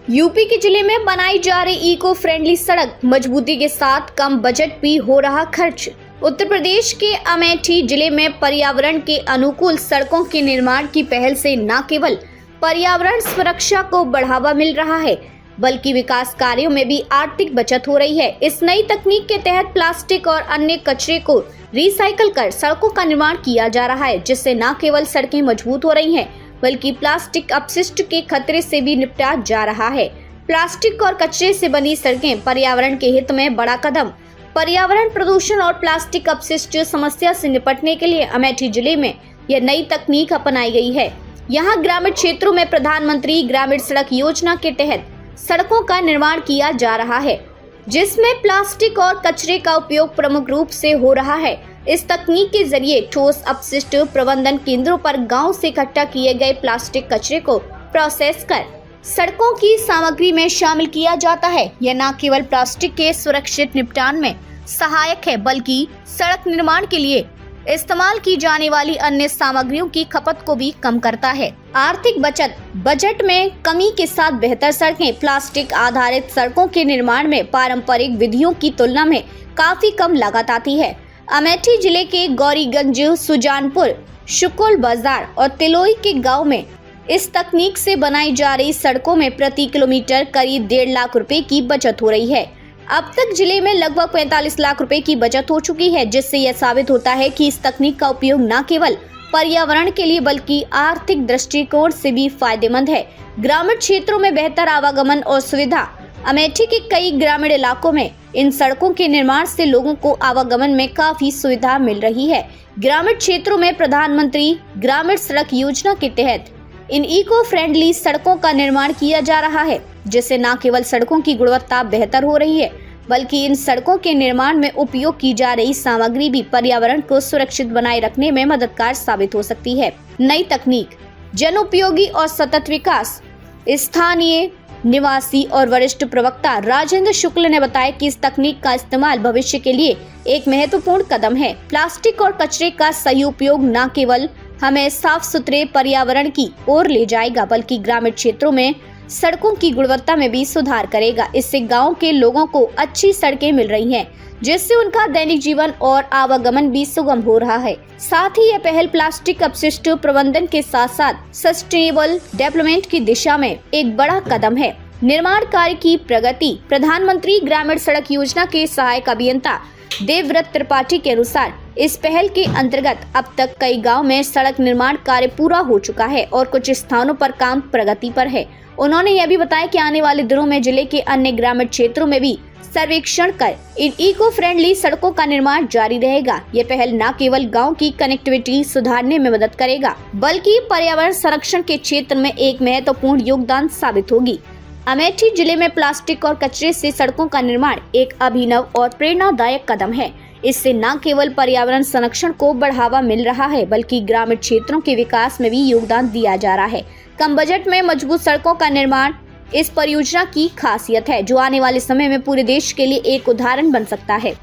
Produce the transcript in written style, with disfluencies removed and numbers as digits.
UP के जिले में बनाई जा रही इको फ्रेंडली सड़क मजबूती के साथ कम बजट भी हो रहा खर्च। उत्तर प्रदेश के अमेठी जिले में पर्यावरण के अनुकूल सड़कों के निर्माण की पहल से न केवल पर्यावरण सुरक्षा को बढ़ावा मिल रहा है बल्कि विकास कार्यों में भी आर्थिक बचत हो रही है। इस नई तकनीक के तहत प्लास्टिक और अन्य कचरे को रिसाइकल कर सड़कों का निर्माण किया जा रहा है, जिससे न केवल सड़कें मजबूत हो रही हैं बल्कि प्लास्टिक अपशिष्ट के खतरे से भी निपटा जा रहा है। प्लास्टिक और कचरे से बनी सड़कें पर्यावरण के हित में बड़ा कदम। पर्यावरण प्रदूषण और प्लास्टिक अपशिष्ट समस्या से निपटने के लिए अमेठी जिले में यह नई तकनीक अपनाई गई है। यहाँ ग्रामीण क्षेत्रों में प्रधानमंत्री ग्रामीण सड़क योजना के तहत सड़कों का निर्माण किया जा रहा है, जिसमें प्लास्टिक और कचरे का उपयोग प्रमुख रूप से हो रहा है। इस तकनीक के जरिए ठोस अपशिष्ट प्रबंधन केंद्रों पर गांव से इकट्ठा किए गए प्लास्टिक कचरे को प्रोसेस कर सड़कों की सामग्री में शामिल किया जाता है। यह न केवल प्लास्टिक के सुरक्षित निपटान में सहायक है बल्कि सड़क निर्माण के लिए इस्तेमाल की जाने वाली अन्य सामग्रियों की खपत को भी कम करता है। आर्थिक बचत, बजट में कमी के साथ बेहतर सड़कें। प्लास्टिक आधारित सड़कों के निर्माण में पारंपरिक विधियों की तुलना में काफी कम लागत आती है। अमेठी जिले के गौरीगंज, सुजानपुर, शुकुल बाजार और तिलोई के गांव में इस तकनीक से बनाई जा रही सड़कों में प्रति किलोमीटर करीब 1.5 लाख रुपए की बचत हो रही है। अब तक जिले में लगभग 45 लाख रुपए की बचत हो चुकी है, जिससे यह साबित होता है कि इस तकनीक का उपयोग न केवल पर्यावरण के लिए बल्कि आर्थिक दृष्टिकोण से भी फायदेमंद है। ग्रामीण क्षेत्रों में बेहतर आवागमन और सुविधा। अमेठी के कई ग्रामीण इलाकों में इन सड़कों के निर्माण से लोगों को आवागमन में काफी सुविधा मिल रही है। ग्रामीण क्षेत्रों में प्रधानमंत्री ग्रामीण सड़क योजना के तहत इन इको फ्रेंडली सड़कों का निर्माण किया जा रहा है, जिससे न केवल सड़कों की गुणवत्ता बेहतर हो रही है बल्कि इन सड़कों के निर्माण में उपयोग की जा रही सामग्री भी पर्यावरण को सुरक्षित बनाए रखने में मददगार साबित हो सकती है। नई तकनीक, जनोपयोगी और सतत विकास। स्थानीय निवासी और वरिष्ठ प्रवक्ता राजेंद्र शुक्ल ने बताया कि इस तकनीक का इस्तेमाल भविष्य के लिए एक महत्वपूर्ण कदम है। प्लास्टिक और कचरे का सही उपयोग न केवल हमें साफ सुथरे पर्यावरण की ओर ले जाएगा बल्कि ग्रामीण क्षेत्रों में सड़कों की गुणवत्ता में भी सुधार करेगा। इससे गांव के लोगों को अच्छी सड़कें मिल रही हैं, जिससे उनका दैनिक जीवन और आवागमन भी सुगम हो रहा है। साथ ही यह पहल प्लास्टिक अपशिष्ट प्रबंधन के साथ साथ सस्टेनेबल डेवलपमेंट की दिशा में एक बड़ा कदम है। निर्माण कार्य की प्रगति। प्रधानमंत्री ग्रामीण सड़क योजना के सहायक अभियंता देवव्रत त्रिपाठी के अनुसार इस पहल के अंतर्गत अब तक कई गांव में सड़क निर्माण कार्य पूरा हो चुका है और कुछ स्थानों पर काम प्रगति पर है। उन्होंने यह भी बताया कि आने वाले दिनों में जिले के अन्य ग्रामीण क्षेत्रों में भी सर्वेक्षण कर इन इको फ्रेंडली सड़कों का निर्माण जारी रहेगा। ये पहल न केवल गांव की कनेक्टिविटी सुधारने में मदद करेगा बल्कि पर्यावरण संरक्षण के क्षेत्र में एक महत्वपूर्ण योगदान साबित होगी। अमेठी जिले में प्लास्टिक और कचरे से सड़कों का निर्माण एक अभिनव और प्रेरणादायक कदम है। इससे न केवल पर्यावरण संरक्षण को बढ़ावा मिल रहा है बल्कि ग्रामीण क्षेत्रों के विकास में भी योगदान दिया जा रहा है। कम बजट में मजबूत सड़कों का निर्माण इस परियोजना की खासियत है, जो आने वाले समय में पूरे देश के लिए एक उदाहरण बन सकता है।